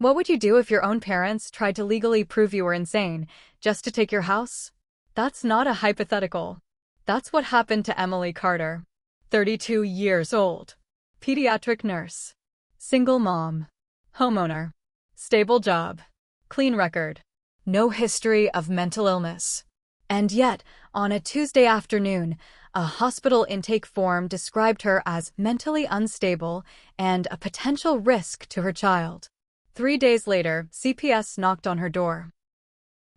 What would you do if your own parents tried to legally prove you were insane just to take your house? That's not a hypothetical. That's what happened to Emily Carter. 32 years old. Pediatric nurse. Single mom. Homeowner. Stable job. Clean record. No history of mental illness. And yet, on a Tuesday afternoon, a hospital intake form described her as mentally unstable and a potential risk to her child. 3 days later, CPS knocked on her door.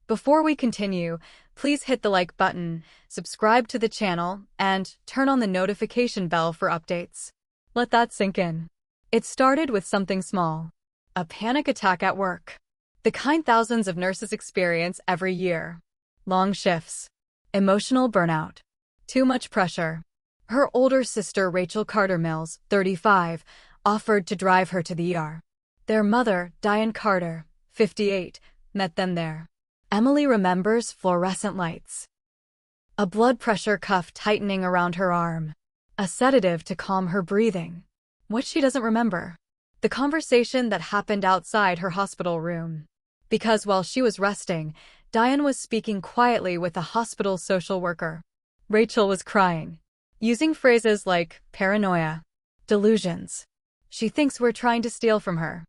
Before we continue, please hit the like button, subscribe to the channel, and turn on the notification bell for updates. Let that sink in. It started with something small. A panic attack at work. The kind thousands of nurses experience every year. Long shifts. Emotional burnout. Too much pressure. Her older sister Rachel Carter Mills, 35, offered to drive her to the ER. Their mother, Diane Carter, 58, met them there. Emily remembers fluorescent lights. A blood pressure cuff tightening around her arm. A sedative to calm her breathing. What she doesn't remember. The conversation that happened outside her hospital room. Because while she was resting, Diane was speaking quietly with a hospital social worker. Rachel was crying, using phrases like paranoia, delusions. She thinks we're trying to steal from her.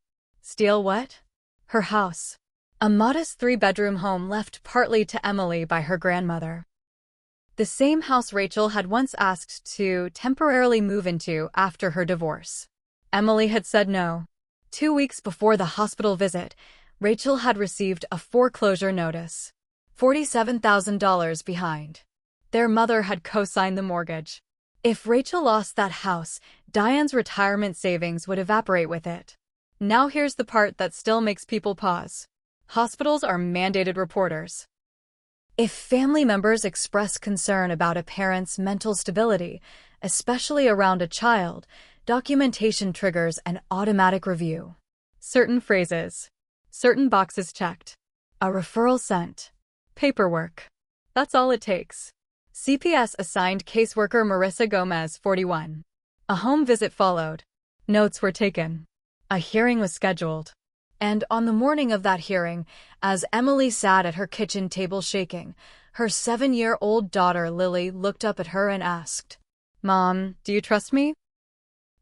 Steal what? Her house. A modest 3-bedroom home left partly to Emily by her grandmother. The same house Rachel had once asked to temporarily move into after her divorce. Emily had said no. 2 weeks before the hospital visit, Rachel had received a foreclosure notice. $47,000 behind. Their mother had co-signed the mortgage. If Rachel lost that house, Diane's retirement savings would evaporate with it. Now here's the part that still makes people pause. Hospitals are mandated reporters. If family members express concern about a parent's mental stability, especially around a child, documentation triggers an automatic review. Certain phrases. Certain boxes checked. A referral sent. Paperwork. That's all it takes. CPS assigned caseworker Marissa Gomez, 41. A home visit followed. Notes were taken. A hearing was scheduled. And on the morning of that hearing, as Emily sat at her kitchen table shaking, her 7-year-old daughter Lily looked up at her and asked, "Mom, do you trust me?"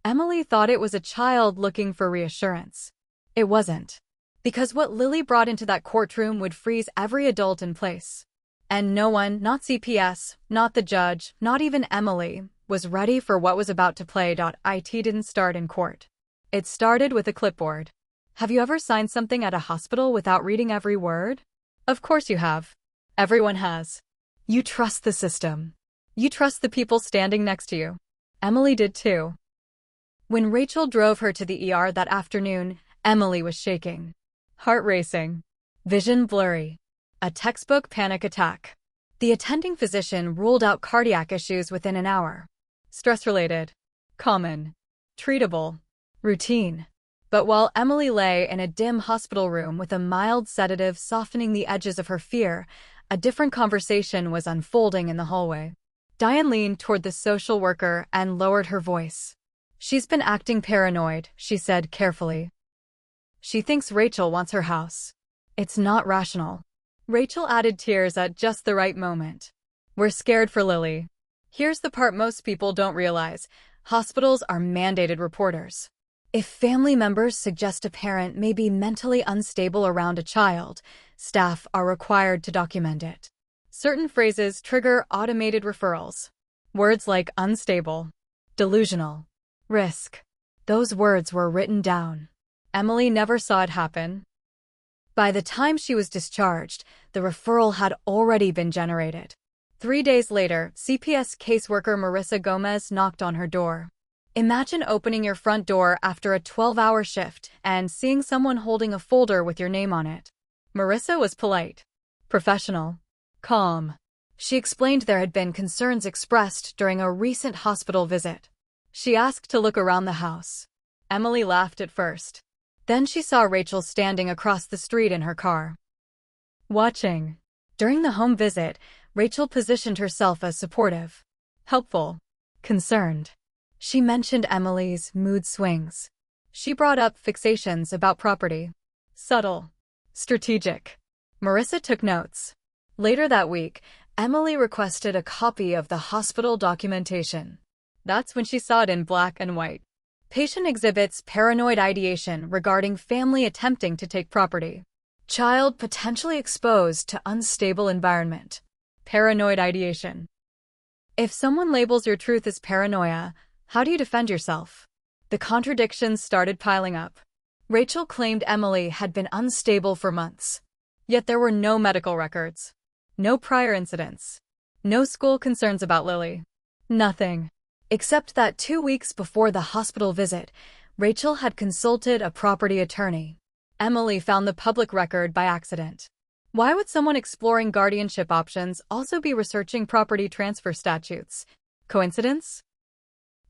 Emily thought it was a child looking for reassurance. It wasn't. Because what Lily brought into that courtroom would freeze every adult in place. And no one, not CPS, not the judge, not even Emily, was ready for what was about to play. It didn't start in court. It started with a clipboard. Have you ever signed something at a hospital without reading every word? Of course you have. Everyone has. You trust the system. You trust the people standing next to you. Emily did too. When Rachel drove her to the ER that afternoon, Emily was shaking. Heart racing. Vision blurry. A textbook panic attack. The attending physician ruled out cardiac issues within an hour. Stress-related. Common. Treatable. Routine. But while Emily lay in a dim hospital room with a mild sedative softening the edges of her fear, a different conversation was unfolding in the hallway. Diane leaned toward the social worker and lowered her voice. "She's been acting paranoid," she said carefully. "She thinks Rachel wants her house. It's not rational." Rachel added tears at just the right moment. "We're scared for Lily." Here's the part most people don't realize. Hospitals are mandated reporters. If family members suggest a parent may be mentally unstable around a child, staff are required to document it. Certain phrases trigger automated referrals. Words like unstable, delusional, risk. Those words were written down. Emily never saw it happen. By the time she was discharged, the referral had already been generated. 3 days later, CPS caseworker Marissa Gomez knocked on her door. Imagine opening your front door after a 12-hour shift and seeing someone holding a folder with your name on it. Marissa was polite, professional, calm. She explained there had been concerns expressed during a recent hospital visit. She asked to look around the house. Emily laughed at first. Then she saw Rachel standing across the street in her car, watching. During the home visit, Rachel positioned herself as supportive, helpful, concerned. She mentioned Emily's mood swings. She brought up fixations about property. Subtle. Strategic. Marissa took notes. Later that week, Emily requested a copy of the hospital documentation. That's when she saw it in black and white. Patient exhibits paranoid ideation regarding family attempting to take property. Child potentially exposed to unstable environment. Paranoid ideation. If someone labels your truth as paranoia, how do you defend yourself? The contradictions started piling up. Rachel claimed Emily had been unstable for months. Yet there were no medical records. No prior incidents. No school concerns about Lily. Nothing. Except that 2 weeks before the hospital visit, Rachel had consulted a property attorney. Emily found the public record by accident. Why would someone exploring guardianship options also be researching property transfer statutes? Coincidence?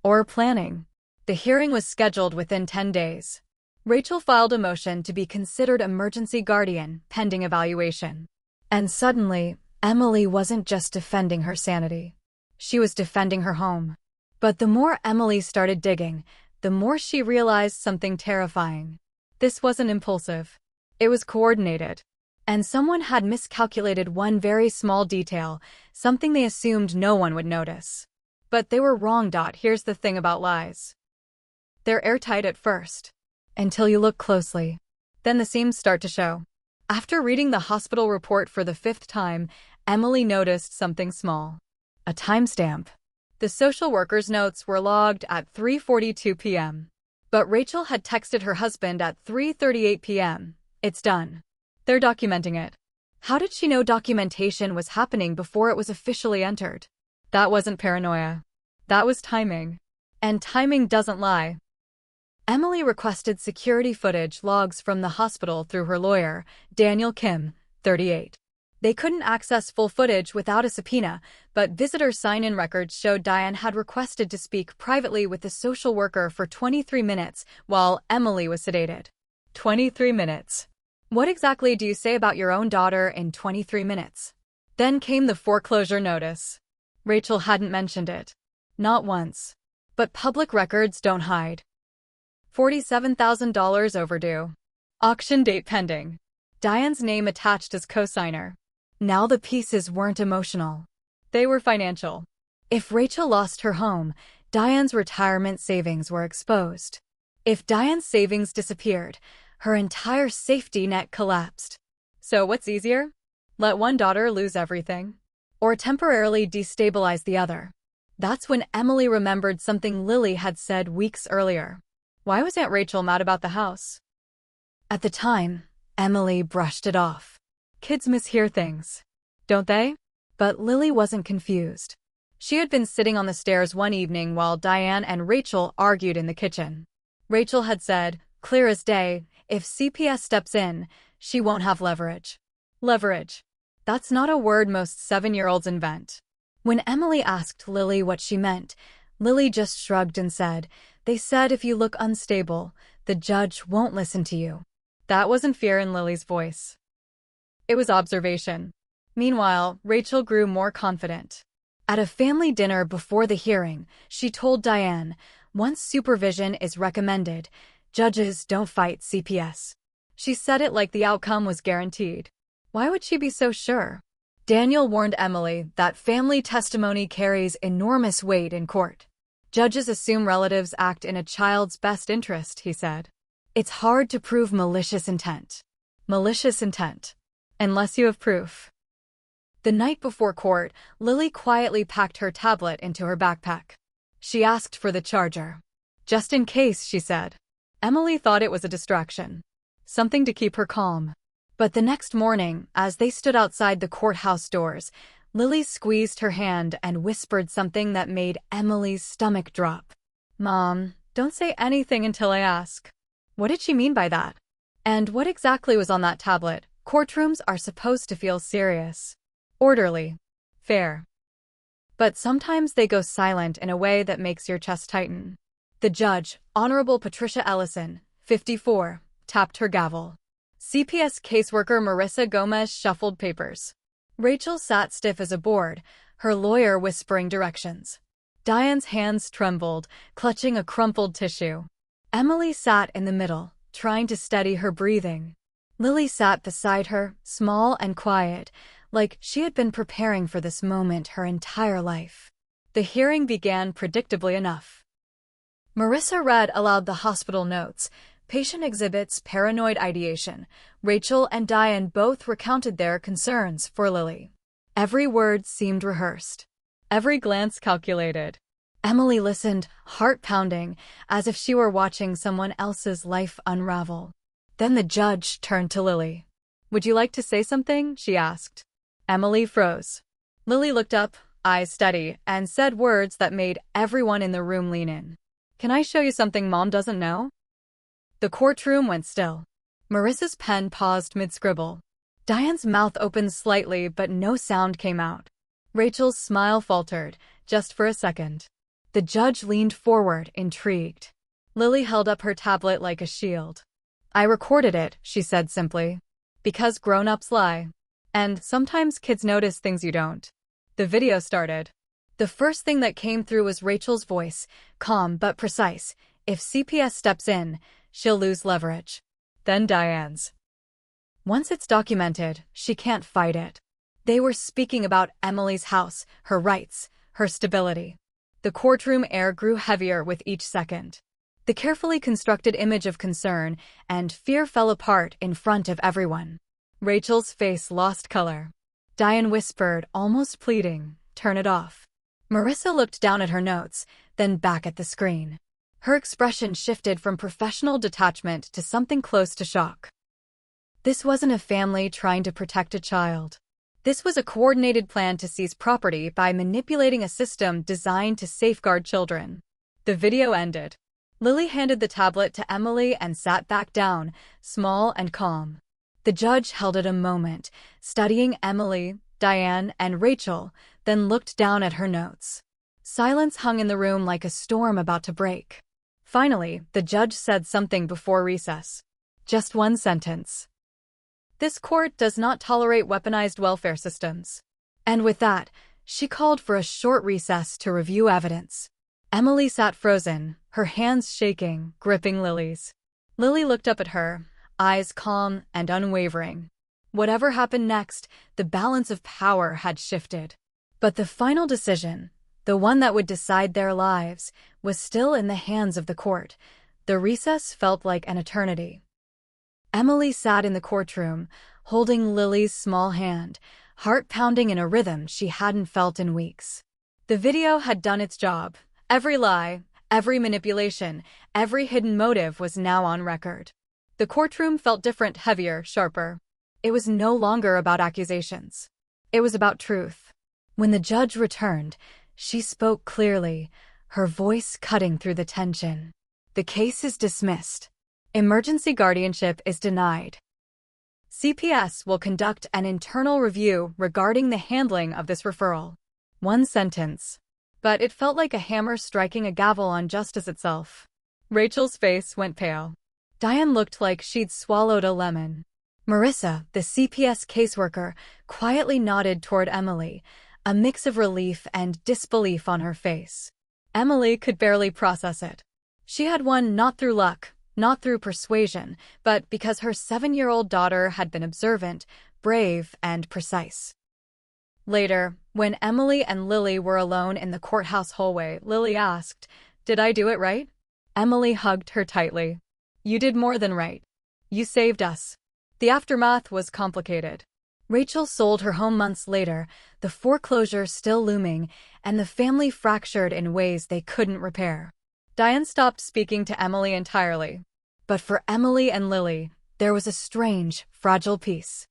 Or planning? The hearing was scheduled within 10 days. Rachel filed a motion to be considered emergency guardian, pending evaluation. And suddenly, Emily wasn't just defending her sanity. She was defending her home. But the more Emily started digging, the more she realized something terrifying. This wasn't impulsive. It was coordinated. And someone had miscalculated one very small detail, something they assumed no one would notice. But they were wrong. Here's the thing about lies. They're airtight at first. Until you look closely. Then the seams start to show. After reading the hospital report for the 5th time, Emily noticed something small. A timestamp. The social worker's notes were logged at 3:42 p.m. But Rachel had texted her husband at 3:38 p.m. It's done. They're documenting it. How did she know documentation was happening before it was officially entered? That wasn't paranoia. That was timing. And timing doesn't lie. Emily requested security footage logs from the hospital through her lawyer, Daniel Kim, 38. They couldn't access full footage without a subpoena, but visitor sign-in records showed Diane had requested to speak privately with the social worker for 23 minutes while Emily was sedated. 23 minutes. What exactly do you say about your own daughter in 23 minutes? Then came the foreclosure notice. Rachel hadn't mentioned it. Not once. But public records don't hide. $47,000 overdue. Auction date pending. Diane's name attached as cosigner. Now the pieces weren't emotional. They were financial. If Rachel lost her home, Diane's retirement savings were exposed. If Diane's savings disappeared, her entire safety net collapsed. So what's easier? Let one daughter lose everything? Or temporarily destabilize the other? That's when Emily remembered something Lily had said weeks earlier. Why was Aunt Rachel mad about the house? At the time, Emily brushed it off. Kids mishear things, don't they? But Lily wasn't confused. She had been sitting on the stairs one evening while Diane and Rachel argued in the kitchen. Rachel had said, clear as day, if CPS steps in, she won't have leverage. Leverage. That's not a word most 7-year-olds invent. When Emily asked Lily what she meant, Lily just shrugged and said, they said if you look unstable, the judge won't listen to you. That wasn't fear in Lily's voice. It was observation. Meanwhile, Rachel grew more confident. At a family dinner before the hearing, she told Diane, once supervision is recommended, judges don't fight CPS. She said it like the outcome was guaranteed. Why would she be so sure? Daniel warned Emily that family testimony carries enormous weight in court. Judges assume relatives act in a child's best interest, he said. It's hard to prove malicious intent. Malicious intent. Unless you have proof. The night before court, Lily quietly packed her tablet into her backpack. She asked for the charger. Just in case, she said. Emily thought it was a distraction. Something to keep her calm. But the next morning, as they stood outside the courthouse doors, Lily squeezed her hand and whispered something that made Emily's stomach drop. Mom, don't say anything until I ask. What did she mean by that? And what exactly was on that tablet? Courtrooms are supposed to feel serious. Orderly. Fair. But sometimes they go silent in a way that makes your chest tighten. The judge, Honorable Patricia Ellison, 54, tapped her gavel. CPS caseworker Marissa Gomez shuffled papers. Rachel sat stiff as a board, her lawyer whispering directions. Diane's hands trembled, clutching a crumpled tissue. Emily sat in the middle, trying to steady her breathing. Lily sat beside her, small and quiet, like she had been preparing for this moment her entire life. The hearing began predictably enough. Marissa read aloud the hospital notes. Patient exhibits paranoid ideation. Rachel and Diane both recounted their concerns for Lily. Every word seemed rehearsed. Every glance calculated. Emily listened, heart pounding, as if she were watching someone else's life unravel. Then the judge turned to Lily. "Would you like to say something?" she asked. Emily froze. Lily looked up, eyes steady, and said words that made everyone in the room lean in. "Can I show you something Mom doesn't know?" The courtroom went still. Marissa's pen paused mid-scribble. Diane's mouth opened slightly, but no sound came out. Rachel's smile faltered, just for a second. The judge leaned forward, intrigued. Lily held up her tablet like a shield. "I recorded it," she said simply. "Because grown-ups lie. And sometimes kids notice things you don't." The video started. The first thing that came through was Rachel's voice, calm but precise. "If CPS steps in, she'll lose leverage." Then Diane's. "Once it's documented, she can't fight it." They were speaking about Emily's house, her rights, her stability. The courtroom air grew heavier with each second. The carefully constructed image of concern and fear fell apart in front of everyone. Rachel's face lost color. Diane whispered, almost pleading, "Turn it off." Marissa looked down at her notes, then back at the screen. Her expression shifted from professional detachment to something close to shock. This wasn't a family trying to protect a child. This was a coordinated plan to seize property by manipulating a system designed to safeguard children. The video ended. Lily handed the tablet to Emily and sat back down, small and calm. The judge held it a moment, studying Emily, Diane, and Rachel, then looked down at her notes. Silence hung in the room like a storm about to break. Finally, the judge said something before recess. Just one sentence. "This court does not tolerate weaponized welfare systems." And with that, she called for a short recess to review evidence. Emily sat frozen, her hands shaking, gripping Lily's. Lily looked up at her, eyes calm and unwavering. Whatever happened next, the balance of power had shifted. But the final decision, the one that would decide their lives, was still in the hands of the court. The recess felt like an eternity. Emily sat in the courtroom, holding Lily's small hand, heart pounding in a rhythm she hadn't felt in weeks. The video had done its job. Every lie, every manipulation, every hidden motive was now on record. The courtroom felt different, heavier, sharper. It was no longer about accusations. It was about truth. When the judge returned, she spoke clearly, her voice cutting through the tension. "The case is dismissed. Emergency guardianship is denied. CPS will conduct an internal review regarding the handling of this referral." One sentence. But it felt like a hammer striking a gavel on justice itself. Rachel's face went pale. Diane looked like she'd swallowed a lemon. Marissa, the CPS caseworker, quietly nodded toward Emily, a mix of relief and disbelief on her face. Emily could barely process it. She had won not through luck, not through persuasion, but because her 7-year-old daughter had been observant, brave, and precise. Later, when Emily and Lily were alone in the courthouse hallway, Lily asked, "Did I do it right?" Emily hugged her tightly. "You did more than right. You saved us." The aftermath was complicated. Rachel sold her home months later, the foreclosure still looming, and the family fractured in ways they couldn't repair. Diane stopped speaking to Emily entirely. But for Emily and Lily, there was a strange, fragile piece.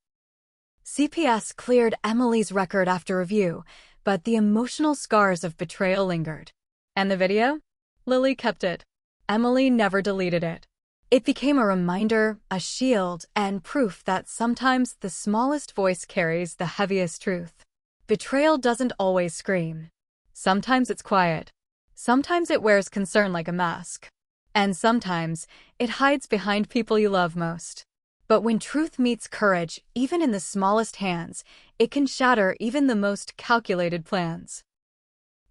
CPS cleared Emily's record after review, but the emotional scars of betrayal lingered. And the video? Lily kept it. Emily never deleted it. It became a reminder, a shield, and proof that sometimes the smallest voice carries the heaviest truth. Betrayal doesn't always scream. Sometimes it's quiet. Sometimes it wears concern like a mask. And sometimes it hides behind people you love most. But when truth meets courage, even in the smallest hands, it can shatter even the most calculated plans.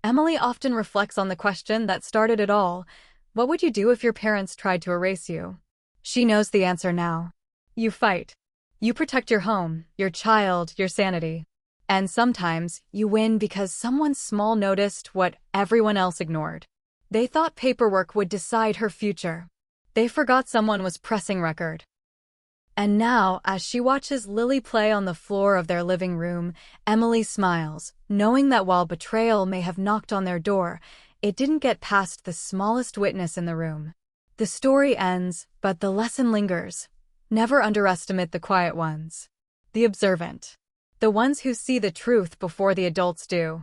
Emily often reflects on the question that started it all: what would you do if your parents tried to erase you? She knows the answer now. You fight. You protect your home, your child, your sanity. And sometimes, you win because someone small noticed what everyone else ignored. They thought paperwork would decide her future. They forgot someone was pressing record. And now, as she watches Lily play on the floor of their living room, Emily smiles, knowing that while betrayal may have knocked on their door, it didn't get past the smallest witness in the room. The story ends, but the lesson lingers. Never underestimate the quiet ones. The observant. The ones who see the truth before the adults do.